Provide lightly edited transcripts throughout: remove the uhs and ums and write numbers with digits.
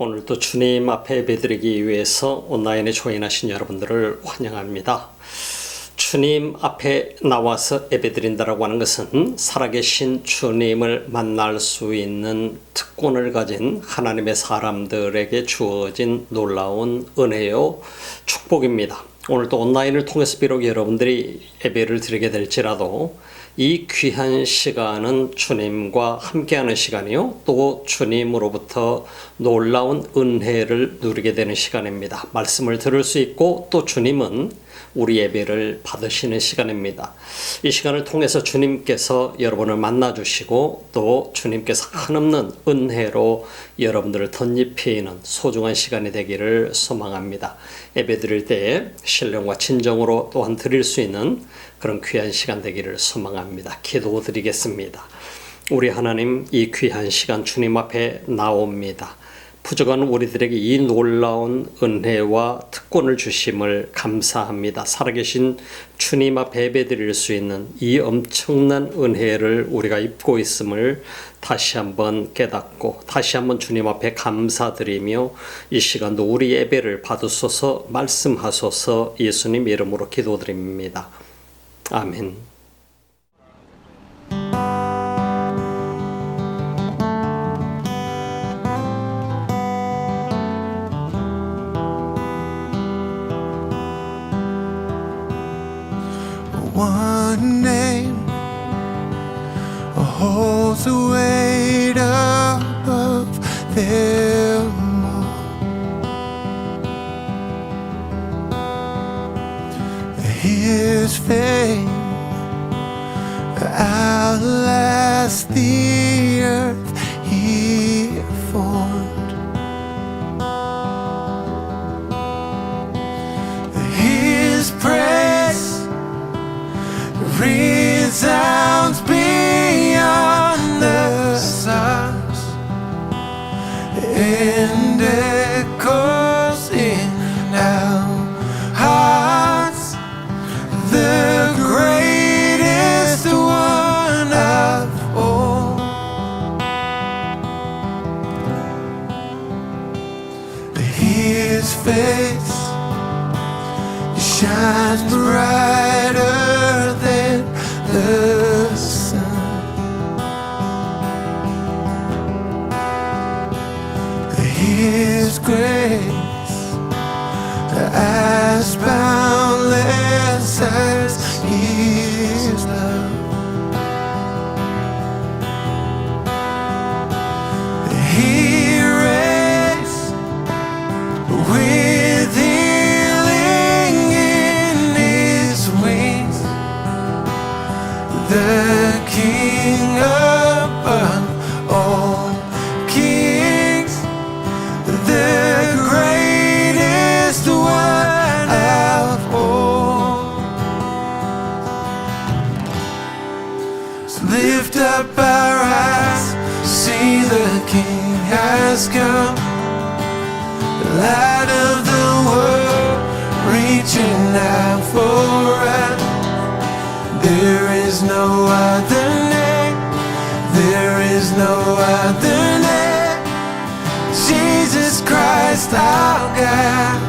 오늘도 주님 앞에 예배드리기 위해서 온라인에 조인하신 여러분들을 환영합니다. 주님 앞에 나와서 예배드린다라고 하는 것은 살아계신 주님을 만날 수 있는 특권을 가진 하나님의 사람들에게 주어진 놀라운 은혜요 축복입니다. 오늘도 온라인을 통해서 비록 여러분들이 예배를 드리게 될지라도 이 귀한 시간은 주님과 함께하는 시간이요, 또 주님으로부터 놀라운 은혜를 누리게 되는 시간입니다. 말씀을 들을 수 있고 또 주님은 우리 예배를 받으시는 시간입니다. 이 시간을 통해서 주님께서 여러분을 만나주시고 또 주님께서 한없는 은혜로 여러분들을 덧입히는 소중한 시간이 되기를 소망합니다. 예배 드릴 때에 신령과 진정으로 또한 드릴 수 있는 그런 귀한 시간 되기를 소망합니다. 기도드리겠습니다. 우리 하나님, 이 귀한 시간 주님 앞에 나옵니다. 부족한 우리들에게 이 놀라운 은혜와 특권을 주심을 감사합니다. 살아계신 주님 앞에 예배드릴 수 있는 이 엄청난 은혜를 우리가 입고 있음을 다시 한번 깨닫고 다시 한번 주님 앞에 감사드리며 이 시간도 우리 예배를 받으소서, 말씀하소서. 예수님 이름으로 기도드립니다. 아멘. One name holds the weight above them all. His fame outlasts the earth He formed. His praise resounds beyond the stars and echoes in our hearts. The greatest one of all. His face shines brighter than the sun. His grace as boundless as His love. He reigns with healing in His wings. The King above all kings, the greatest one of all. So lift up our eyes, see the King has come, the light of the world, reaching out for us. There is no other name, there is no other name, Jesus Christ our God.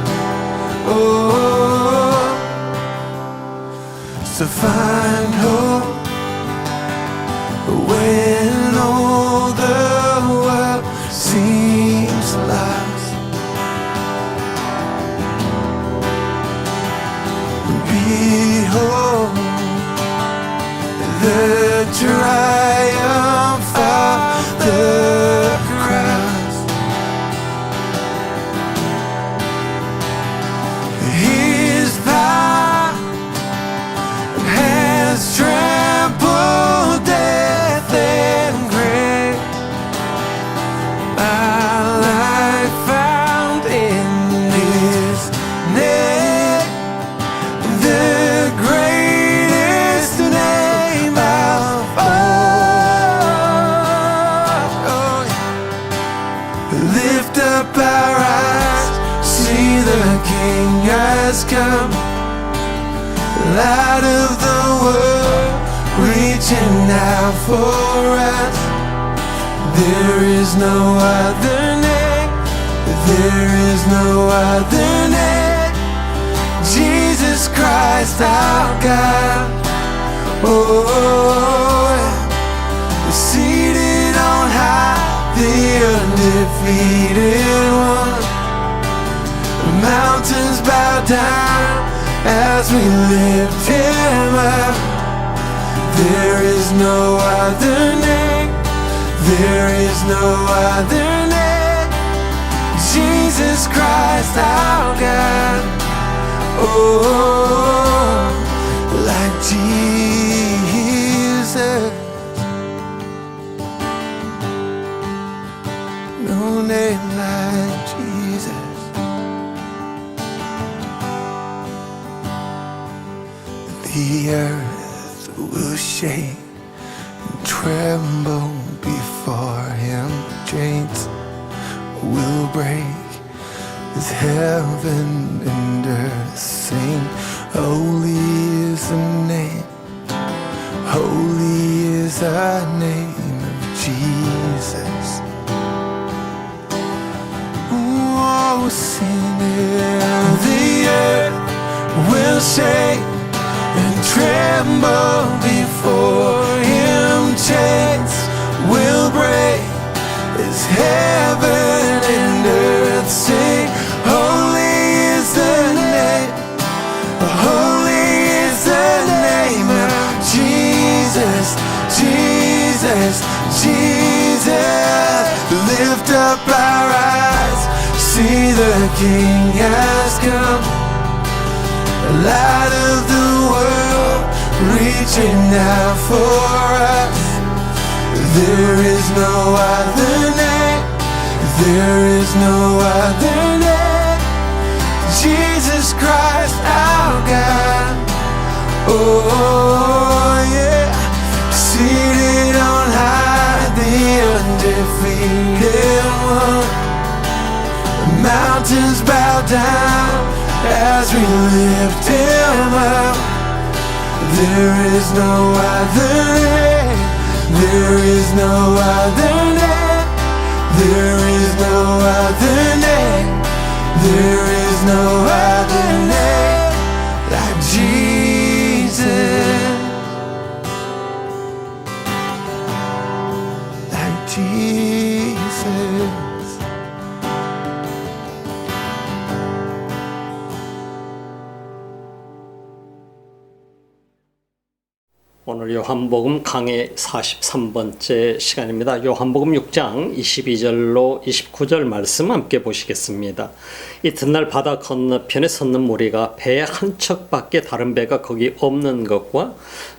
Oh, so find hope when all the world seems lost. Behold the triumph of the cross. His power has trampled death and grave. My life found in His name, the greatest name of all. Lift up our eyes, see the King has come, light of the world, reaching out for us. There is no other name, There is no other name. Jesus Christ our God. Oh, seated on high, the undefeated one. The mountains bow down as we lift him up. There is no other name. There is no other name. Jesus Christ our God. Oh, like Jesus. No name like Jesus. The earth will shake and tremble before him. Chains will break as heaven and earth sing. Holy is the name. Holy is the name of Jesus. Oh, sing it. The earth will shake and tremble before him. Chains will break as heaven and earth sing. Holy is the name. Holy is the name of Jesus. Jesus, Jesus. Lift up our eyes, see the King has come. Light of the world, reaching out for us. There is no other name. There is no other name. Jesus Christ our God. Oh yeah, seated on high, the undefeated one. The mountains bow down as we lift him up. There is no other name. There is no other name. There is no other name. There is no other name like Jesus. Like Jesus. 오늘 요한복음 강의 43번째 시간입니다. 요한복음 6장 22절로 29절 말씀 함께 보시겠습니다. 이튿날 바다 건너편에 섰는 무리가 배 한 척밖에 다른 배가 거기 없는 것과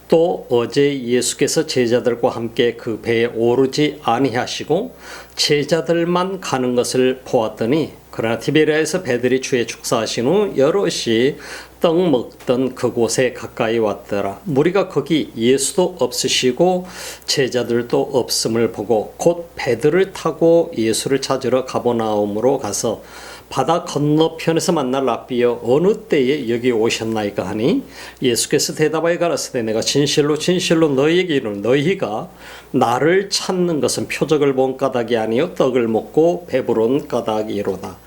또 어제 예수께서 제자들과 함께 그 배에 오르지 아니하시고 제자들만 가는 것을 보았더니 그러나 티베리아에서 배들이 주의 축사하신 후 여럿이 떡 먹던 그곳에 가까이 왔더라. 무리가 거기 예수도 없으시고 제자들도 없음을 보고 곧 배들을 타고 예수를 찾으러 가버나움으로 가서 바다 건너편에서 만날 랍비여 어느 때에 여기 오셨나이까 하니 예수께서 대답하여 가라사대 내가 진실로 진실로 너희에게 이르노니 너희가 나를 찾는 것은 표적을 본 까닭이 아니요 떡을 먹고 배부른 까닭이로다.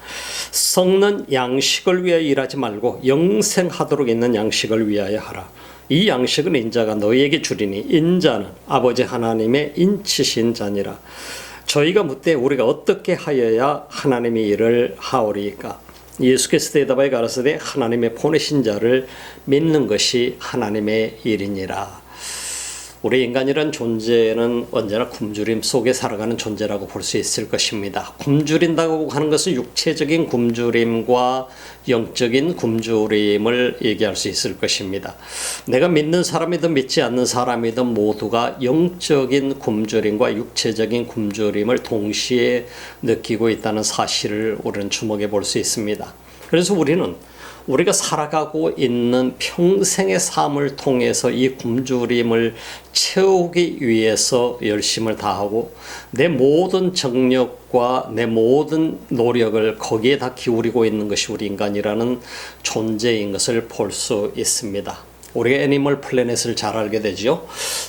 썩는 양식을 위하여 일하지 말고 영생하도록 있는 양식을 위하여 하라. 이 양식은 인자가 너희에게 주리니 인자는 아버지 하나님의 인치신 자니라. 저희가 묻되 우리가 어떻게 하여야 하나님의 일을 하오리까? 예수께서 대답하여 가라사대 하나님의 보내신 자를 믿는 것이 하나님의 일이니라. 우리 인간이란 존재는 언제나 굶주림 속에 살아가는 존재라고 볼 수 있을 것입니다. 굶주린다고 하는 것은 육체적인 굶주림과 영적인 굶주림을 얘기할 수 있을 것입니다. 내가 믿는 사람이든 믿지 않는 사람이든 모두가 영적인 굶주림과 육체적인 굶주림을 동시에 느끼고 있다는 사실을 우리는 주목해 볼 수 있습니다. 그래서 우리가 살아가고 있는 평생의 삶을 통해서 이 굶주림을 채우기 위해서 열심을 다하고 내 모든 정력과 내 모든 노력을 거기에 다 기울이고 있는 것이 우리 인간이라는 존재인 것을 볼 수 있습니다. 우리가 애니멀 플래닛을 잘 알게 되죠.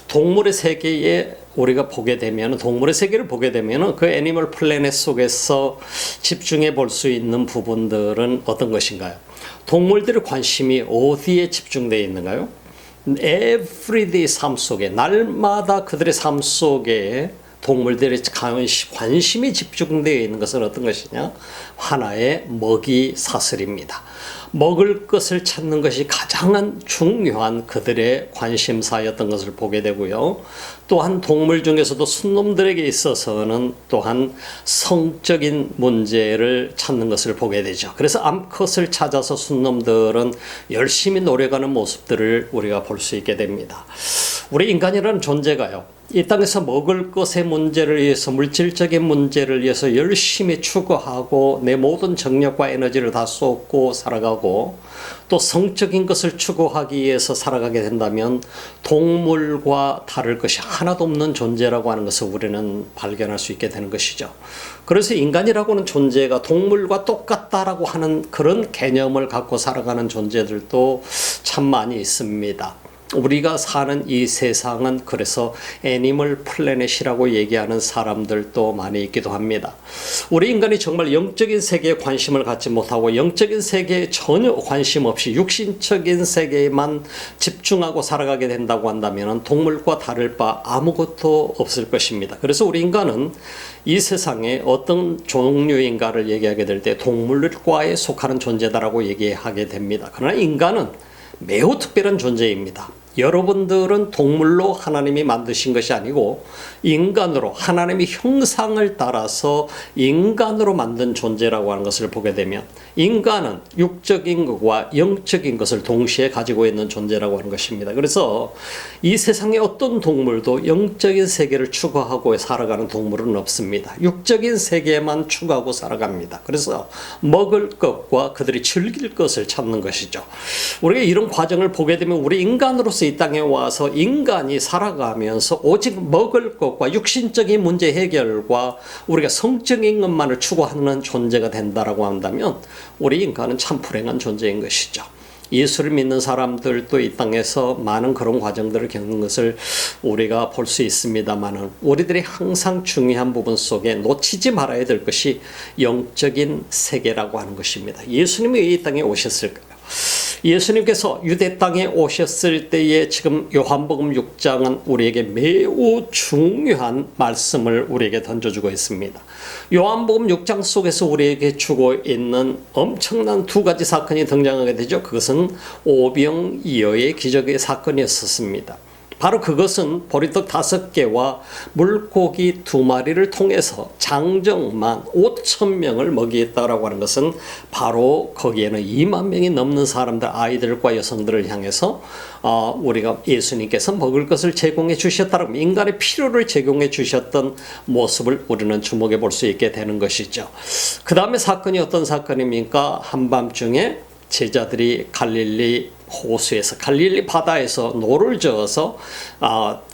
동물의 세계에 우리가 보게 되면, 동물의 세계를 보게 되면 그 애니멀 플래닛 속에서 집중해 볼 수 있는 부분들은 어떤 것인가요? 동물들의 관심이 어디에 집중되어 있는가요? everyday 삶 속에, 날마다 그들의 삶 속에 동물들의 관심이 집중되어 있는 것은 어떤 것이냐? 하나의 먹이 사슬입니다. 먹을 것을 찾는 것이 가장 중요한 그들의 관심사였던 것을 보게 되고요. 또한 동물 중에서도 순놈들에게 있어서는 또한 성적인 문제를 찾는 것을 보게 되죠. 그래서 암컷을 찾아서 순놈들은 열심히 노력하는 모습들을 우리가 볼 수 있게 됩니다. 우리 인간이라는 존재가요, 이 땅에서 먹을 것의 문제를 위해서, 물질적인 문제를 위해서 열심히 추구하고 내 모든 정력과 에너지를 다 쏟고 살아가고, 또 성적인 것을 추구하기 위해서 살아가게 된다면 동물과 다를 것이 하나도 없는 존재라고 하는 것을 우리는 발견할 수 있게 되는 것이죠. 그래서 인간이라고 하는 존재가 동물과 똑같다라고 하는 그런 개념을 갖고 살아가는 존재들도 참 많이 있습니다. 우리가 사는 이 세상은 그래서 애니멀 플래닛이라고 얘기하는 사람들도 많이 있기도 합니다. 우리 인간이 정말 영적인 세계에 관심을 갖지 못하고 영적인 세계에 전혀 관심 없이 육신적인 세계에만 집중하고 살아가게 된다고 한다면 동물과 다를 바 아무것도 없을 것입니다. 그래서 우리 인간은 이 세상에 어떤 종류인가를 얘기하게 될 때 동물과에 속하는 존재다라고 얘기하게 됩니다. 그러나 인간은 매우 특별한 존재입니다. 여러분들은 동물로 하나님이 만드신 것이 아니고 인간으로, 하나님의 형상을 따라서 인간으로 만든 존재라고 하는 것을 보게 되면 인간은 육적인 것과 영적인 것을 동시에 가지고 있는 존재라고 하는 것입니다. 그래서 이 세상의 어떤 동물도 영적인 세계를 추구하고 살아가는 동물은 없습니다. 육적인 세계만 추구하고 살아갑니다. 그래서 먹을 것과 그들이 즐길 것을 찾는 것이죠. 우리가 이런 과정을 보게 되면 우리 인간으로서 이 땅에 와서 인간이 살아가면서 오직 먹을 것과 육신적인 문제 해결과 우리가 성적인 것만을 추구하는 존재가 된다라고 한다면 우리 인간은 참 불행한 존재인 것이죠. 예수를 믿는 사람들도 이 땅에서 많은 그런 과정들을 겪는 것을 우리가 볼 수 있습니다만 우리들이 항상 중요한 부분 속에 놓치지 말아야 될 것이 영적인 세계라고 하는 것입니다. 예수님이 이 땅에 오셨을까요? 예수님께서 유대 땅에 오셨을 때에 지금 요한복음 6장은 우리에게 매우 중요한 말씀을 우리에게 던져주고 있습니다. 요한복음 6장 속에서 우리에게 주고 있는 엄청난 두 가지 사건이 등장하게 되죠. 그것은 오병이어의 기적의 사건이었습니다. 바로 그것은 보리떡 5개와 물고기 2마리를 통해서 장정만 5,000명을 먹이겠다라고 하는 것은 바로 거기에는 2만 명이 넘는 사람들, 아이들과 여성들을 향해서 우리가 예수님께서 먹을 것을 제공해 주셨다라고 인간의 필요를 제공해 주셨던 모습을 우리는 주목해 볼 수 있게 되는 것이죠. 그 다음에 사건이 어떤 사건입니까? 한밤중에 제자들이 갈릴리 호수에서, 갈릴리 바다에서 노를 저어서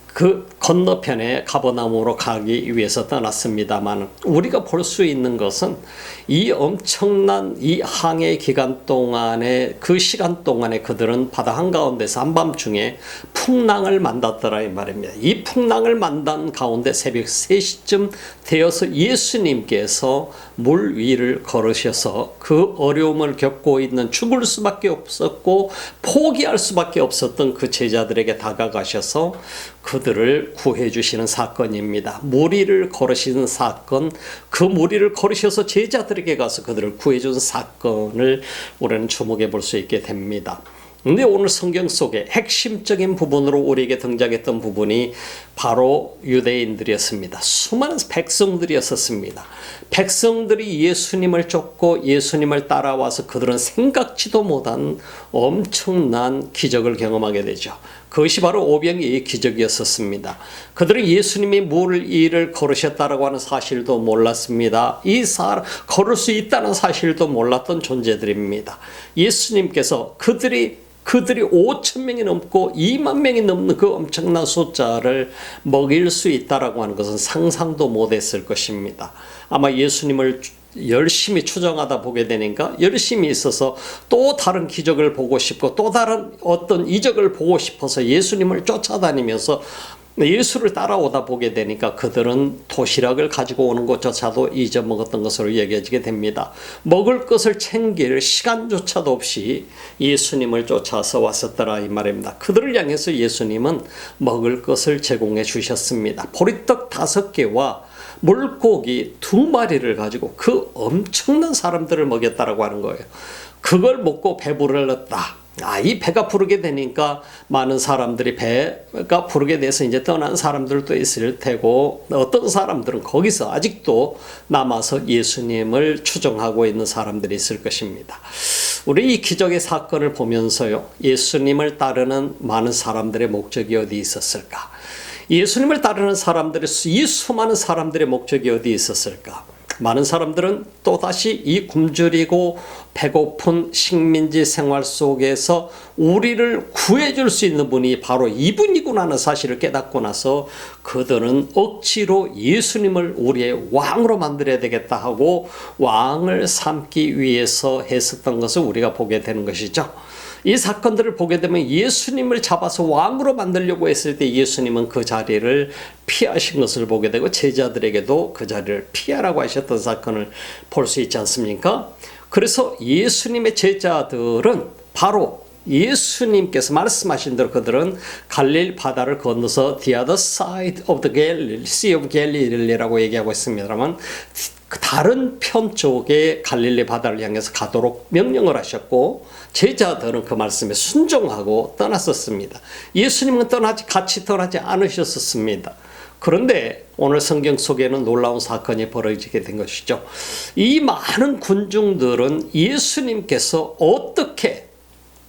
그 건너편에 가버나움으로 가기 위해서 떠났습니다만 우리가 볼 수 있는 것은 이 엄청난 이 항해 기간 동안에 그 시간 동안에 그들은 바다 한가운데서 한밤중에 풍랑을 만났더라 이 말입니다. 이 풍랑을 만난 가운데 새벽 3시쯤 되어서 예수님께서 물 위를 걸으셔서 그 어려움을 겪고 있는 죽을 수밖에 없었고 포기할 수밖에 없었던 그 제자들에게 다가가셔서 그들을 구해 주시는 사건입니다. 무리를 걸으시는 사건, 그 무리를 걸으셔서 제자들에게 가서 그들을 구해 준 사건을 우리는 주목해 볼 수 있게 됩니다. 근데 오늘 성경 속에 핵심적인 부분으로 우리에게 등장했던 부분이 바로 유대인들이었습니다. 수많은 백성들이었습니다. 백성들이 예수님을 쫓고 예수님을 따라와서 그들은 생각지도 못한 엄청난 기적을 경험하게 되죠. 그것이 바로 오병이어의 기적이었습니다. 그들은 예수님이 물 위를 걸으셨다라고 하는 사실도 몰랐습니다. 걸을 수 있다는 사실도 몰랐던 존재들입니다. 예수님께서 그들이 5,000명이 넘고 2만 명이 넘는 그 엄청난 숫자를 먹일 수 있다라고 하는 것은 상상도 못했을 것입니다. 아마 예수님을 열심히 추정하다 보게 되니까 열심히 있어서 또 다른 기적을 보고 싶고 또 다른 어떤 이적을 보고 싶어서 예수님을 쫓아다니면서 예수를 따라오다 보게 되니까 그들은 도시락을 가지고 오는 것조차도 잊어먹었던 것으로 여겨지게 됩니다. 먹을 것을 챙길 시간조차도 없이 예수님을 쫓아서 왔었더라 이 말입니다. 그들을 향해서 예수님은 먹을 것을 제공해 주셨습니다. 보리떡 5개와 물고기 2마리를 가지고 그 엄청난 사람들을 먹였다라고 하는 거예요. 그걸 먹고 배부르렀다. 이 배가 부르게 되니까 많은 사람들이 배가 부르게 돼서 이제 떠난 사람들도 있을 테고 어떤 사람들은 거기서 아직도 남아서 예수님을 추종하고 있는 사람들이 있을 것입니다. 우리 이 기적의 사건을 보면서요, 예수님을 따르는 많은 사람들의 목적이 어디 있었을까? 예수님을 따르는 사람들의 이 수많은 사람들의 목적이 어디 있었을까? 많은 사람들은 또다시 이 굶주리고 배고픈 식민지 생활 속에서 우리를 구해줄 수 있는 분이 바로 이분이구나 하는 사실을 깨닫고 나서 그들은 억지로 예수님을 우리의 왕으로 만들어야 되겠다 하고 왕을 삼기 위해서 했었던 것을 우리가 보게 되는 것이죠. 이 사건들을 보게 되면 예수님을 잡아서 왕으로 만들려고 했을 때 예수님은 그 자리를 피하신 것을 보게 되고 제자들에게도 그 자리를 피하라고 하셨던 사건을 볼 수 있지 않습니까? 그래서 예수님의 제자들은 바로 예수님께서 말씀하신 대로 그들은 갈릴리 바다를 건너서 the other side of the Galilee, Sea of Galilee라고 얘기하고 있습니다만 다른 편 쪽에 갈릴리 바다를 향해서 가도록 명령을 하셨고 제자들은 그 말씀에 순종하고 떠났었습니다. 예수님은 같이 떠나지 않으셨었습니다. 그런데 오늘 성경 속에는 놀라운 사건이 벌어지게 된 것이죠. 이 많은 군중들은 예수님께서 어떻게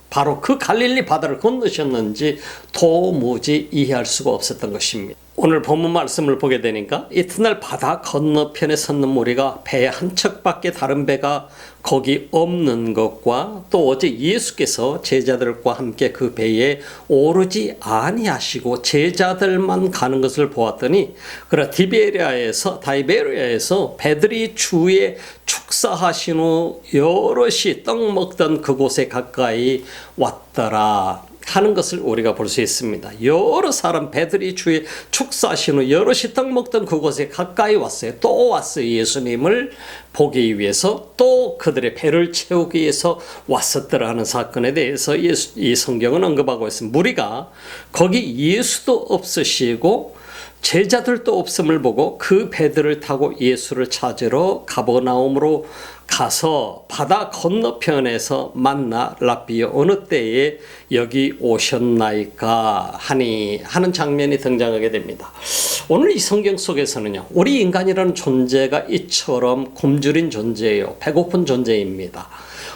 바로 그 갈릴리 바다를 건너셨는지 도무지 이해할 수가 없었던 것입니다. 오늘 본문 말씀을 보게 되니까 이튿날 바다 건너편에 섰는 무리가 배 한 척밖에 다른 배가 거기 없는 것과 또 어제 예수께서 제자들과 함께 그 배에 오르지 아니하시고 제자들만 가는 것을 보았더니 그러나 다이베리아에서 배들이 주에 축사하신 후 여럿이 떡 먹던 그곳에 가까이 왔더라 하는 것을 우리가 볼 수 있습니다. 여러 사람 배들이 주에 축사하신 후 여럿이 떡 먹던 그곳에 가까이 왔어요. 또 왔어요. 예수님을 보기 위해서 또 그들의 배를 채우기 위해서 왔었더라 하는 사건에 대해서 이 성경은 언급하고 있습니다. 무리가 거기 예수도 없으시고 제자들도 없음을 보고 그 배들을 타고 예수를 찾으러 가버나움으로 가서 바다 건너편에서 만나 랍비여 어느 때에 여기 오셨나이까 하는 장면이 등장하게 됩니다. 오늘 이 성경 속에서는요, 우리 인간이라는 존재가 이처럼 굶주린 존재예요. 배고픈 존재입니다.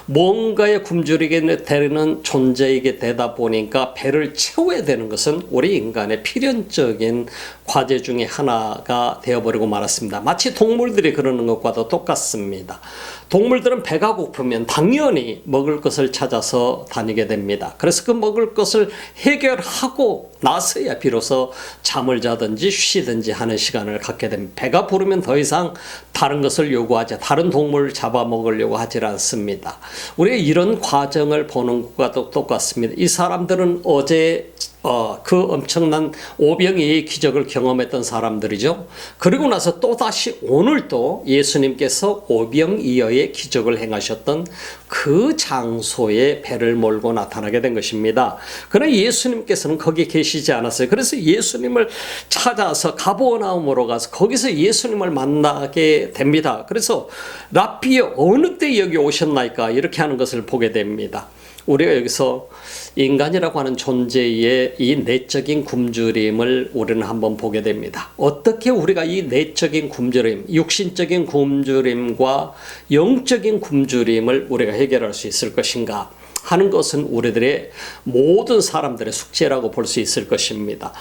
뭔가에 굶주리게 되는 존재이게 되다 보니까 배를 채워야 되는 것은 우리 인간의 필연적인 과제 중에 하나가 되어버리고 말았습니다. 마치 동물들이 그러는 것과도 똑같습니다. 동물들은 배가 고프면 당연히 먹을 것을 찾아서 다니게 됩니다. 그래서 그 먹을 것을 해결하고 나서야 비로소 잠을 자든지 쉬든지 하는 시간을 갖게 됩니다. 배가 부르면 더 이상 다른 것을 요구하지, 다른 동물을 잡아먹으려고 하지 않습니다. 우리가 이런 과정을 보는 것과도 똑같습니다. 이 사람들은 어제 그 엄청난 오병이의 기적을 경험했던 사람들이죠. 그리고 나서 또다시 오늘도 예수님께서 오병이어의 기적을 행하셨던 그 장소에 배를 몰고 나타나게 된 것입니다. 그러나 예수님께서는 거기 계시지 않았어요. 그래서 예수님을 찾아서 가버나움으로 가서 거기서 예수님을 만나게 됩니다. 그래서 랍비여 어느 때 여기 오셨나이까 이렇게 하는 것을 보게 됩니다. 우리가 여기서 인간이라고 하는 존재의 이 내적인 굶주림을 우리는 한번 보게 됩니다. 어떻게 우리가 이 내적인 굶주림, 육신적인 굶주림과 영적인 굶주림을 우리가 해결할 수 있을 것인가? 하는 것은 우리들의 모든 사람들의 숙제라고 볼 수 있을 것입니다.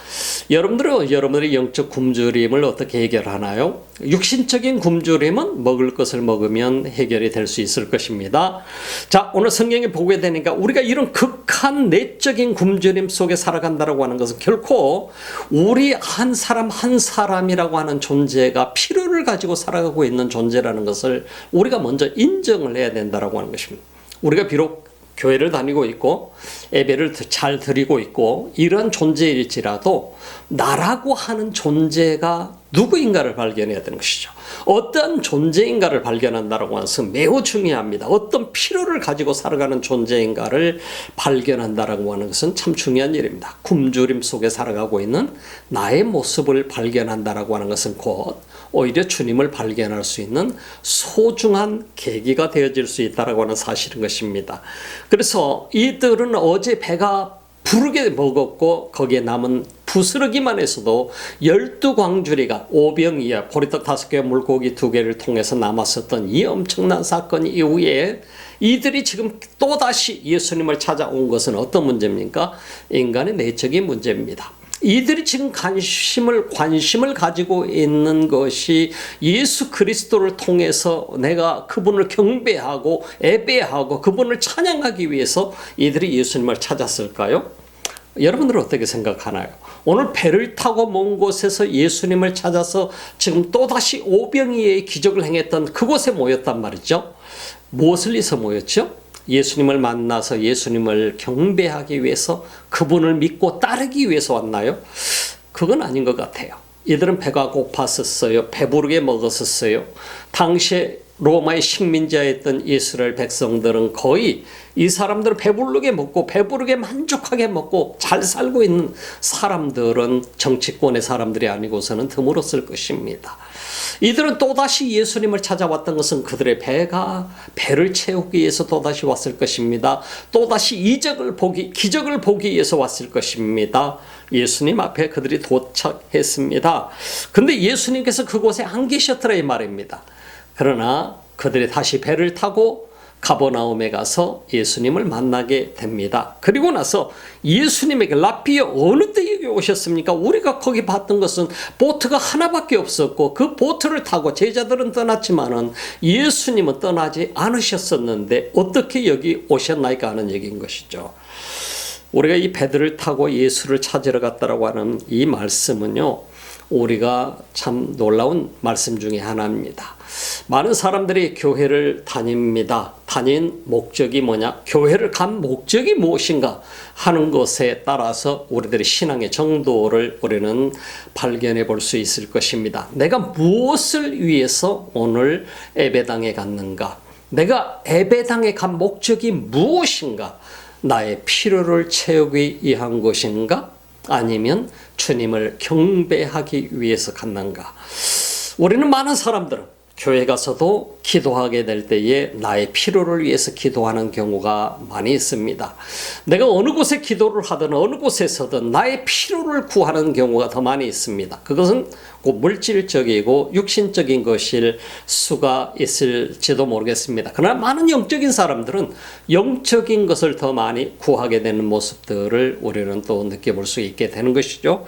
여러분들은 여러분들의 영적 굶주림을 어떻게 해결하나요? 육신적인 굶주림은 먹을 것을 먹으면 해결이 될 수 있을 것입니다. 자, 오늘 성경에 보게 되니까 우리가 이런 극한 내적인 굶주림 속에 살아간다라고 하는 것은 결코 우리 한 사람 한 사람이라고 하는 존재가 필요를 가지고 살아가고 있는 존재라는 것을 우리가 먼저 인정을 해야 된다라고 하는 것입니다. 우리가 비록 교회를 다니고 있고 예배를 잘 드리고 있고 이런 존재일지라도 나라고 하는 존재가 누구인가를 발견해야 되는 것이죠. 어떤 존재인가를 발견한다고 하는 것은 매우 중요합니다. 어떤 필요를 가지고 살아가는 존재인가를 발견한다고 하는 것은 참 중요한 일입니다. 굶주림 속에 살아가고 있는 나의 모습을 발견한다고 하는 것은 곧 오히려 주님을 발견할 수 있는 소중한 계기가 되어질 수 있다고 하는 사실인 것입니다. 그래서 이들은 어제 배가 부르게 먹었고 거기에 남은 부스러기만 해서도 12광주리가 5병이야 보리떡 5개 물고기 2개를 통해서 남았었던 이 엄청난 사건 이후에 이들이 지금 또다시 예수님을 찾아온 것은 어떤 문제입니까? 인간의 내적인 문제입니다. 이들이 지금 관심을 가지고 있는 것이 예수 그리스도를 통해서 내가 그분을 경배하고 예배하고 그분을 찬양하기 위해서 이들이 예수님을 찾았을까요? 여러분들은 어떻게 생각하나요? 오늘 배를 타고 먼 곳에서 예수님을 찾아서 지금 또다시 오병이어의 기적을 행했던 그곳에 모였단 말이죠. 무엇을 위해서 모였죠? 예수님을 만나서 예수님을 경배하기 위해서 그분을 믿고 따르기 위해서 왔나요? 그건 아닌 것 같아요. 이들은 배가 고팠었어요. 배부르게 먹었었어요. 당시에 로마의 식민자였던 이스라엘 백성들은 거의 이 사람들은 배부르게 먹고 배부르게 만족하게 먹고 잘 살고 있는 사람들은 정치권의 사람들이 아니고서는 드물었을 것입니다. 이들은 또다시 예수님을 찾아왔던 것은 그들의 배를 채우기 위해서 또다시 왔을 것입니다. 또다시 기적을 보기 위해서 왔을 것입니다. 예수님 앞에 그들이 도착했습니다. 근데 예수님께서 그곳에 안 계셨더라 이 말입니다. 그러나 그들이 다시 배를 타고 가버나움에 가서 예수님을 만나게 됩니다. 그리고 나서 예수님에게 랍비여 어느 때 여기 오셨습니까? 우리가 거기 봤던 것은 보트가 하나밖에 없었고 그 보트를 타고 제자들은 떠났지만은 예수님은 떠나지 않으셨었는데 어떻게 여기 오셨나이까 하는 얘기인 것이죠. 우리가 이 배들을 타고 예수를 찾으러 갔다라고 하는 이 말씀은요, 우리가 참 놀라운 말씀 중에 하나입니다. 많은 사람들이 교회를 다닙니다. 다닌 목적이 뭐냐? 교회를 간 목적이 무엇인가 하는 것에 따라서 우리들의 신앙의 정도를 우리는 발견해 볼 수 있을 것입니다. 내가 무엇을 위해서 오늘 예배당에 갔는가? 내가 예배당에 간 목적이 무엇인가? 나의 필요를 채우기 위한 것인가? 아니면 주님을 경배하기 위해서 갔는가? 우리는 많은 사람들은 교회 가서도 기도하게 될 때에 나의 필요를 위해서 기도하는 경우가 많이 있습니다. 내가 어느 곳에 기도를 하든 어느 곳에서든 나의 필요를 구하는 경우가 더 많이 있습니다. 그것은 곧 물질적이고 육신적인 것일 수가 있을지도 모르겠습니다. 그러나 많은 영적인 사람들은 영적인 것을 더 많이 구하게 되는 모습들을 우리는 또 느껴볼 수 있게 되는 것이죠.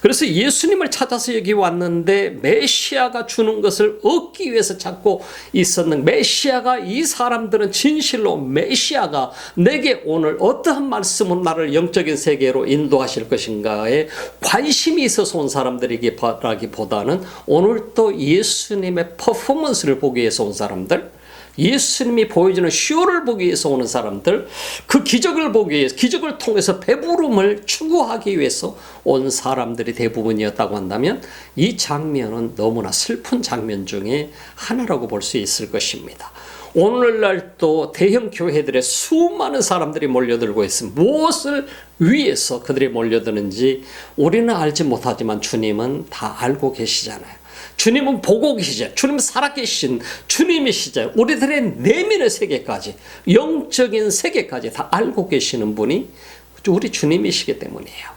그래서 예수님을 찾아서 여기 왔는데 메시아가 주는 것을 얻기 위해서 찾고 있었는 메시아가 이 사람들은 진실로 메시아가 내게 오늘 어떠한 말씀은 나를 영적인 세계로 인도하실 것인가에 관심이 있어서 온 사람들이기보다는 오늘 또 예수님의 퍼포먼스를 보기 위해서 온 사람들, 예수님이 보여주는 쇼를 보기 위해서 오는 사람들, 그 기적을 보기 위해서, 기적을 통해서 배부름을 추구하기 위해서 온 사람들이 대부분이었다고 한다면 이 장면은 너무나 슬픈 장면 중에 하나라고 볼 수 있을 것입니다. 오늘날 또 대형 교회들의 수많은 사람들이 몰려들고 있습니다. 무엇을 위해서 그들이 몰려드는지 우리는 알지 못하지만 주님은 다 알고 계시잖아요. 주님은 보고 계시죠. 주님은 살아계신 주님이시죠. 우리들의 내면의 세계까지, 영적인 세계까지 다 알고 계시는 분이 우리 주님이시기 때문이에요.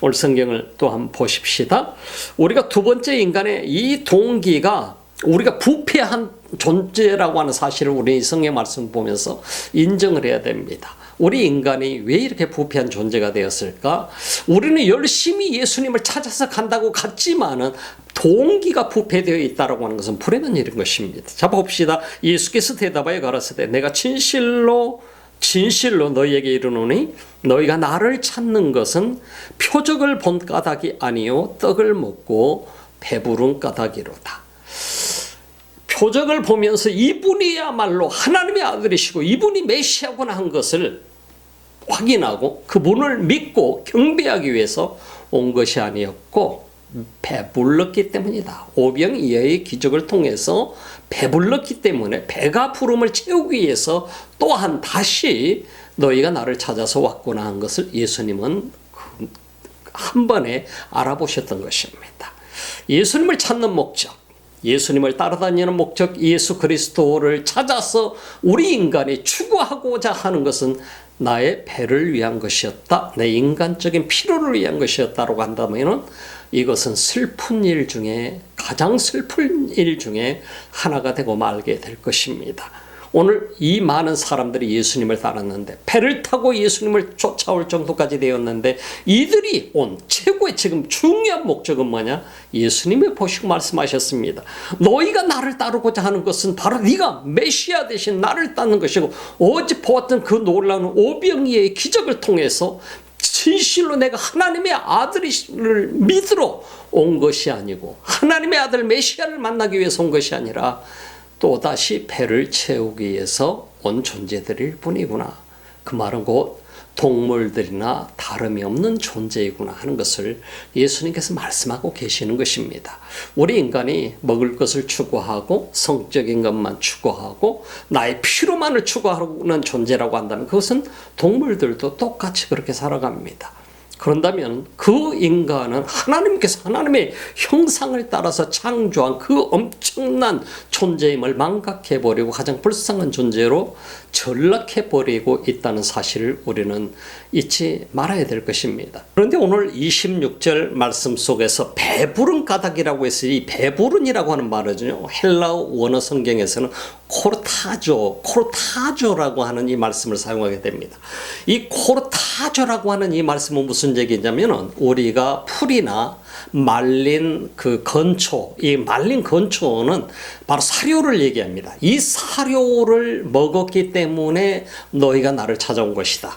오늘 성경을 또 한번 보십시다. 우리가 두 번째 인간의 이 동기가 우리가 부패한 존재라고 하는 사실을 우리 성경 말씀 보면서 인정을 해야 됩니다. 우리 인간이 왜 이렇게 부패한 존재가 되었을까? 우리는 열심히 예수님을 찾아서 간다고 갔지만은 동기가 부패되어 있다라고 하는 것은 불행한 일인 것입니다. 자, 봅시다. 예수께서 대답하여 가라사대 내가 진실로 너희에게 이르노니 너희가 나를 찾는 것은 표적을 본 까닭이 아니요 떡을 먹고 배부른 까닭이로다. 표적을 보면서 이분이야말로 하나님의 아들이시고 이분이 메시아구나 한 것을 확인하고 그분을 믿고 경배하기 위해서 온 것이 아니었고 배불렀기 때문이다. 오병이어의 기적을 통해서 배불렀기 때문에 배가 부름을 채우기 위해서 또한 다시 너희가 나를 찾아서 왔구나 한 것을 예수님은 한 번에 알아보셨던 것입니다. 예수님을 찾는 목적, 예수님을 따라다니는 목적, 예수 그리스도를 찾아서 우리 인간이 추구하고자 하는 것은 나의 배를 위한 것이었다. 내 인간적인 필요를 위한 것이었다라고 한다면 이것은 슬픈 일 중에 가장 슬픈 일 중에 하나가 되고 말게 될 것입니다. 오늘 이 많은 사람들이 예수님을 따랐는데 배를 타고 예수님을 쫓아올 정도까지 되었는데 이들이 온 최고의 지금 중요한 목적은 뭐냐? 예수님이 보시고 말씀하셨습니다. 너희가 나를 따르고자 하는 것은 바로 네가 메시아 대신 나를 따르는 것이고 어제 보았던 그 놀라운 오병이어의 기적을 통해서 진실로 내가 하나님의 아들을 믿으러 온 것이 아니고 하나님의 아들 메시아를 만나기 위해서 온 것이 아니라 또다시 배를 채우기 위해서 온 존재들일 뿐이구나. 그 말은 곧 동물들이나 다름이 없는 존재이구나 하는 것을 예수님께서 말씀하고 계시는 것입니다. 우리 인간이 먹을 것을 추구하고 성적인 것만 추구하고 나의 필요만을 추구하는 존재라고 한다면 그것은 동물들도 똑같이 그렇게 살아갑니다. 그런다면 그 인간은 하나님께서 하나님의 형상을 따라서 창조한 그 엄청난 존재임을 망각해버리고 가장 불쌍한 존재로 전락해버리고 있다는 사실을 우리는 잊지 말아야 될 것입니다. 그런데 오늘 26절 말씀 속에서 배부른 까닭이라고 해서 이 배부른이라고 하는 말은요, 헬라어 원어 성경에서는 코르타조라고 하는 이 말씀을 사용하게 됩니다. 이 코르타조라고 하는 이 말씀은 무슨 얘기냐면은 우리가 풀이나 말린 그 건초, 이 말린 건초는 바로 사료를 얘기합니다. 이 사료를 먹었기 때문에 너희가 나를 찾아온 것이다.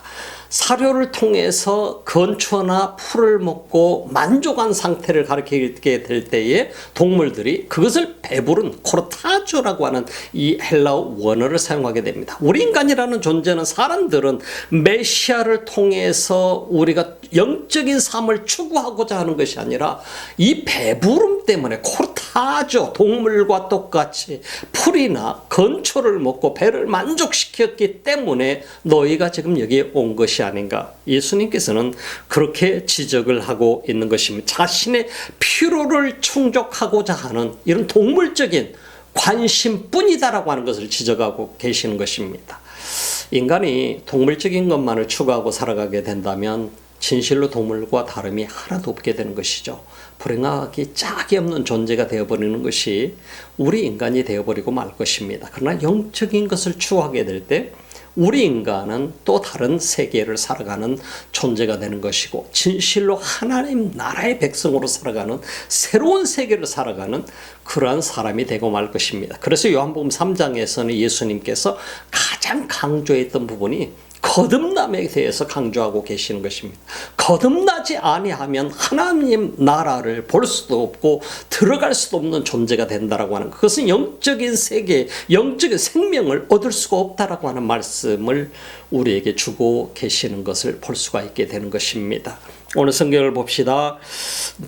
사료를 통해서 건초나 풀을 먹고 만족한 상태를 가리키게 될 때에 동물들이 그것을 배부른 코르타조라고 하는 이 헬라어 원어를 사용하게 됩니다. 우리 인간이라는 존재는 사람들은 메시아를 통해서 우리가 영적인 삶을 추구하고자 하는 것이 아니라 이 배부름 때문에 코르타조 동물과 똑같이 풀이나 건초를 먹고 배를 만족시켰기 때문에 너희가 지금 여기에 온 것이 아닌가. 예수님께서는 그렇게 지적을 하고 있는 것입니다. 자신의 필요를 충족하고자 하는 이런 동물적인 관심뿐이다라고 하는 것을 지적하고 계시는 것입니다. 인간이 동물적인 것만을 추구하고 살아가게 된다면 진실로 동물과 다름이 하나도 없게 되는 것이죠. 불행하기 짝이 없는 존재가 되어버리는 것이 우리 인간이 되어버리고 말 것입니다. 그러나 영적인 것을 추구하게 될 때 우리 인간은 또 다른 세계를 살아가는 존재가 되는 것이고 진실로 하나님 나라의 백성으로 살아가는 새로운 세계를 살아가는 그러한 사람이 되고 말 것입니다. 그래서 요한복음 3장에서는 예수님께서 가장 강조했던 부분이 거듭남에 대해서 강조하고 계시는 것입니다. 거듭나지 아니하면 하나님 나라를 볼 수도 없고 들어갈 수도 없는 존재가 된다라고 하는 것. 그것은 영적인 세계, 영적인 생명을 얻을 수가 없다라고 하는 말씀을 우리에게 주고 계시는 것을 볼 수가 있게 되는 것입니다. 오늘 성경을 봅시다.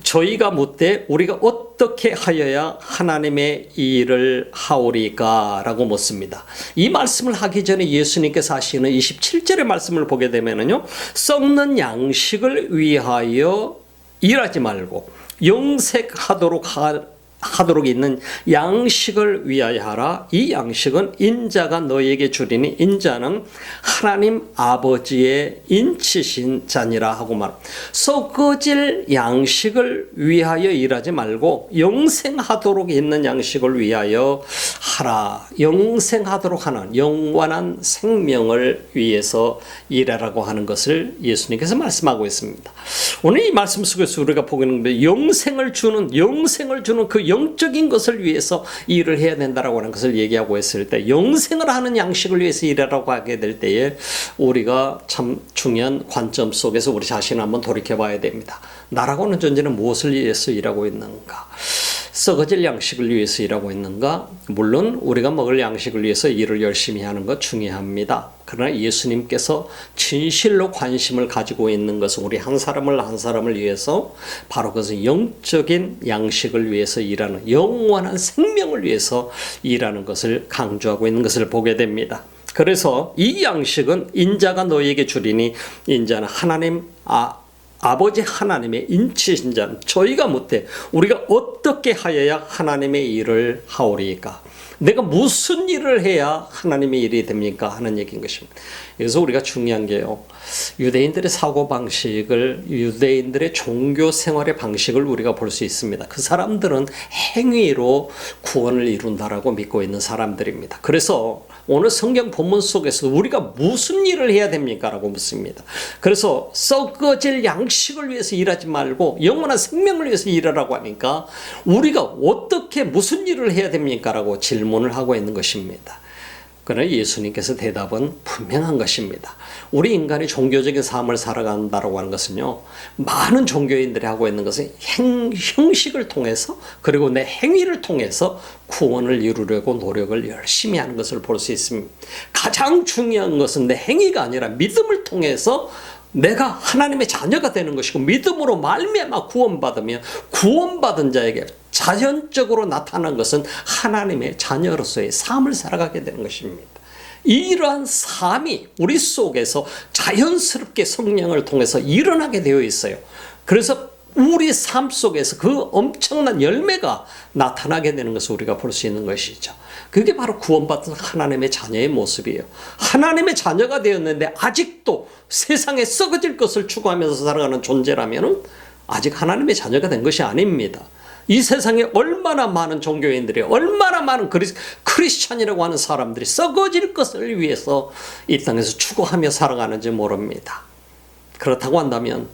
저희가 묻되 우리가 어떻게 하여야 하나님의 일을 하오리까 라고 묻습니다. 이 말씀을 하기 전에 예수님께서 하시는 27절의 말씀을 보게 되면요, 썩는 양식을 위하여 일하지 말고 영색하도록 하도록 있는 양식을 위하여 하라. 이 양식은 인자가 너에게 주리니 인자는 하나님 아버지의 인치신 자니라 하고 말. 썩어질 양식을 위하여 일하지 말고 영생하도록 있는 양식을 위하여 하라. 영생하도록 하는 영원한 생명을 위해서 일하라고 하는 것을 예수님께서 말씀하고 있습니다. 오늘 이 말씀 속에서 우리가 보게 되는 게 영생을 주는 그 영적인 것을 위해서 일을 해야 된다라고 하는 것을 얘기하고 있을 때, 영생을 하는 양식을 위해서 일하라고 하게 될 때에 우리가 참 중요한 관점 속에서 우리 자신을 한번 돌이켜 봐야 됩니다. 나라고 하는 존재는 무엇을 위해서 일하고 있는가? 썩어질 양식을 위해서 일하고 있는가? 물론 우리가 먹을 양식을 위해서 일을 열심히 하는 것 중요합니다. 그러나 예수님께서 진실로 관심을 가지고 있는 것은 우리 한 사람을 위해서 바로 그것은 영적인 양식을 위해서 일하는, 영원한 생명을 위해서 일하는 것을 강조하고 있는 것을 보게 됩니다. 그래서 이 양식은 인자가 너에게 주리니 인자는 하나님 아버지 하나님의 인치신 자는 저희가 못해 우리가 어떻게 하여야 하나님의 일을 하오리까? 내가 무슨 일을 해야 하나님의 일이 됩니까? 하는 얘기인 것입니다. 그래서 우리가 중요한 게요, 유대인들의 사고방식을, 유대인들의 종교 생활의 방식을 우리가 볼 수 있습니다. 그 사람들은 행위로 구원을 이룬다라고 믿고 있는 사람들입니다. 그래서 오늘 성경 본문 속에서 우리가 무슨 일을 해야 됩니까? 라고 묻습니다. 그래서 썩어질 양식을 위해서 일하지 말고 영원한 생명을 위해서 일하라고 하니까 우리가 어떻게 무슨 일을 해야 됩니까? 라고 질문을 하고 있는 것입니다. 그러나 예수님께서 대답은 분명한 것입니다. 우리 인간이 종교적인 삶을 살아간다고 하는 것은요, 많은 종교인들이 하고 있는 것은 형식을 통해서, 그리고 내 행위를 통해서 구원을 이루려고 노력을 열심히 하는 것을 볼 수 있습니다. 가장 중요한 것은 내 행위가 아니라 믿음을 통해서 내가 하나님의 자녀가 되는 것이고, 믿음으로 말미암아 구원받으면 구원받은 자에게 자연적으로 나타난 것은 하나님의 자녀로서의 삶을 살아가게 되는 것입니다. 이러한 삶이 우리 속에서 자연스럽게 성령을 통해서 일어나게 되어 있어요. 그래서 우리 삶 속에서 그 엄청난 열매가 나타나게 되는 것을 우리가 볼 수 있는 것이죠. 그게 바로 구원받은 하나님의 자녀의 모습이에요. 하나님의 자녀가 되었는데 아직도 세상에 썩어질 것을 추구하면서 살아가는 존재라면 아직 하나님의 자녀가 된 것이 아닙니다. 이 세상에 얼마나 많은 종교인들이, 얼마나 많은 크리스찬이라고 하는 사람들이 썩어질 것을 위해서 이 땅에서 추구하며 살아가는지 모릅니다. 그렇다고 한다면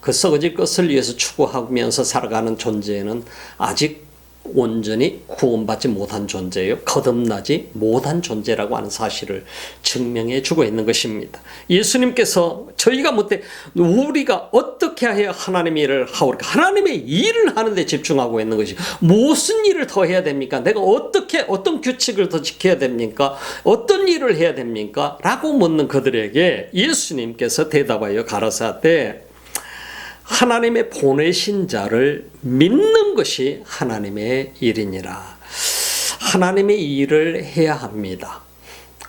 그 썩어질 것을 위해서 추구하면서 살아가는 존재는 아직 온전히 구원받지 못한 존재예요. 거듭나지 못한 존재라고 하는 사실을 증명해 주고 있는 것입니다. 예수님께서 저희가 못해 우리가 어떻게 해야 하나님의 일을 하오리까? 하나님의 일을 하는 데 집중하고 있는 것이, 무슨 일을 더 해야 됩니까? 내가 어떤 규칙을 더 지켜야 됩니까? 어떤 일을 해야 됩니까? 라고 묻는 그들에게 예수님께서 대답하여 가라사대 하나님의 보내신 자를 믿는 것이 하나님의 일이니라. 하나님의 일을 해야 합니다.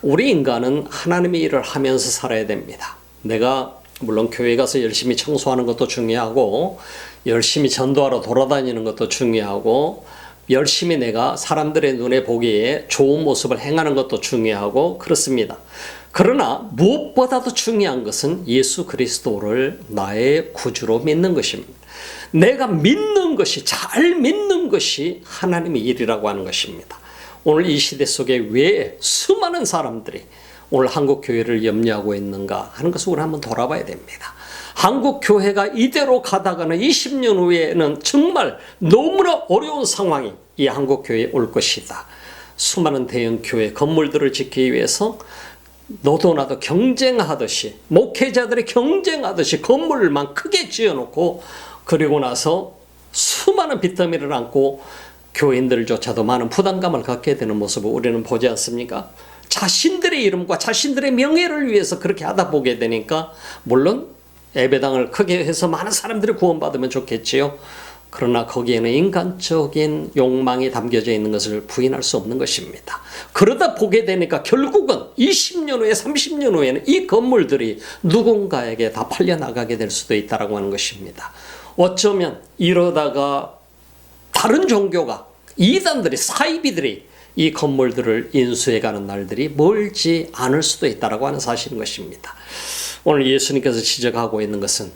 우리 인간은 하나님의 일을 하면서 살아야 됩니다. 내가 물론 교회 가서 열심히 청소하는 것도 중요하고, 열심히 전도하러 돌아다니는 것도 중요하고, 열심히 내가 사람들의 눈에 보기에 좋은 모습을 행하는 것도 중요하고 그렇습니다. 그러나 무엇보다도 중요한 것은 예수 그리스도를 나의 구주로 믿는 것입니다. 내가 믿는 것이, 잘 믿는 것이 하나님의 일이라고 하는 것입니다. 오늘 이 시대 속에 왜 수많은 사람들이 오늘 한국 교회를 염려하고 있는가 하는 것을 우리 한번 돌아봐야 됩니다. 한국 교회가 이대로 가다가는 20년 후에는 정말 너무나 어려운 상황이 이 한국 교회에 올 것이다. 수많은 대형 교회 건물들을 짓기 위해서 너도 나도 경쟁하듯이, 목회자들이 경쟁하듯이 건물만 크게 지어놓고, 그리고 나서 수많은 빚더미를 안고 교인들조차도 많은 부담감을 갖게 되는 모습을 우리는 보지 않습니까? 자신들의 이름과 자신들의 명예를 위해서 그렇게 하다 보게 되니까, 물론 예배당을 크게 해서 많은 사람들이 구원받으면 좋겠지요. 그러나 거기에는 인간적인 욕망이 담겨져 있는 것을 부인할 수 없는 것입니다. 그러다 보게 되니까 결국은 20년 후에 30년 후에는 이 건물들이 누군가에게 다 팔려나가게 될 수도 있다고 하는 것입니다. 어쩌면 이러다가 다른 종교가, 이단들이, 사이비들이 이 건물들을 인수해가는 날들이 멀지 않을 수도 있다라고 하는 사실인 것입니다. 오늘 예수님께서 지적하고 있는 것은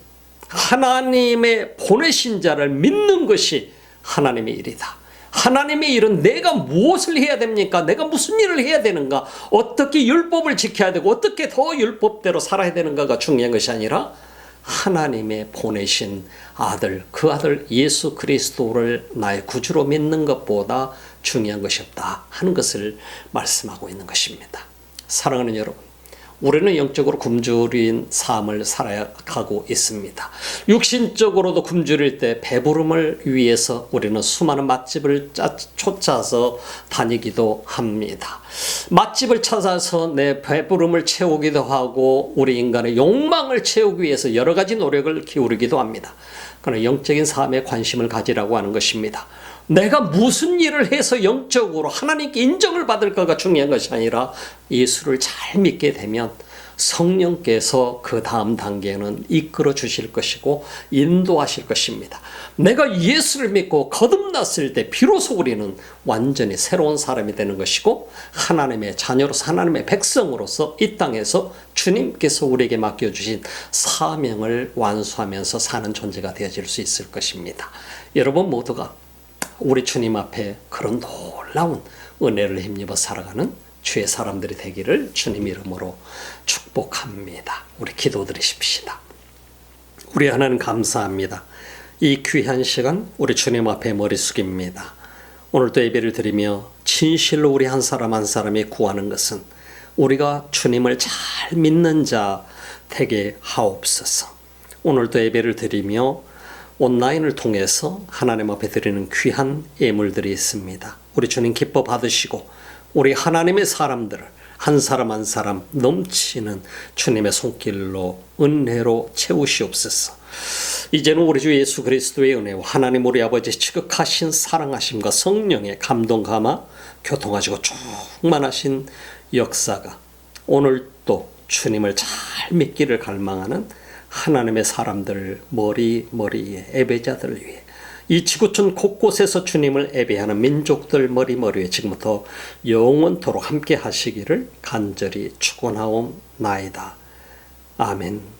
하나님의 보내신 자를 믿는 것이 하나님의 일이다. 하나님의 일은 내가 무엇을 해야 됩니까? 내가 무슨 일을 해야 되는가? 어떻게 율법을 지켜야 되고 어떻게 더 율법대로 살아야 되는가가 중요한 것이 아니라 하나님의 보내신 아들, 그 아들 예수 그리스도를 나의 구주로 믿는 것보다 중요한 것이 없다 하는 것을 말씀하고 있는 것입니다. 사랑하는 여러분, 우리는 영적으로 굶주린 삶을 살아가고 있습니다. 육신적으로도 굶주릴 때 배부름을 위해서 우리는 수많은 맛집을 쫓아서 다니기도 합니다. 맛집을 찾아서 내 배부름을 채우기도 하고 우리 인간의 욕망을 채우기 위해서 여러 가지 노력을 기울이기도 합니다. 그러나 영적인 삶에 관심을 가지라고 하는 것입니다. 내가 무슨 일을 해서 영적으로 하나님께 인정을 받을까가 중요한 것이 아니라 예수를 잘 믿게 되면 성령께서 그 다음 단계는 이끌어 주실 것이고 인도하실 것입니다. 내가 예수를 믿고 거듭났을 때 비로소 우리는 완전히 새로운 사람이 되는 것이고 하나님의 자녀로서 하나님의 백성으로서 이 땅에서 주님께서 우리에게 맡겨주신 사명을 완수하면서 사는 존재가 되어질 수 있을 것입니다. 여러분 모두가 우리 주님 앞에 그런 놀라운 은혜를 힘입어 살아가는 주의 사람들이 되기를 주님 이름으로 축복합니다. 우리 기도드리십시다. 우리 하나님 감사합니다. 이 귀한 시간 우리 주님 앞에 머리 숙입니다. 오늘도 예배를 드리며 진실로 우리 한 사람 한 사람이 구하는 것은 우리가 주님을 잘 믿는 자 되게 하옵소서. 오늘도 예배를 드리며 온라인을 통해서 하나님 앞에 드리는 귀한 예물들이 있습니다. 우리 주님 기뻐 받으시고 우리 하나님의 사람들을 한 사람 한 사람 넘치는 주님의 손길로 은혜로 채우시옵소서. 이제는 우리 주 예수 그리스도의 은혜와 하나님 우리 아버지 지극하신 사랑하심과 성령의 감동 감화 교통하시고 충만하신 역사가 오늘도 주님을 잘 믿기를 갈망하는 하나님의 사람들 머리에 예배자들을 위해 이 지구촌 곳곳에서 주님을 예배하는 민족들 머리에 지금부터 영원토록 함께 하시기를 간절히 축원하옵나이다. 아멘.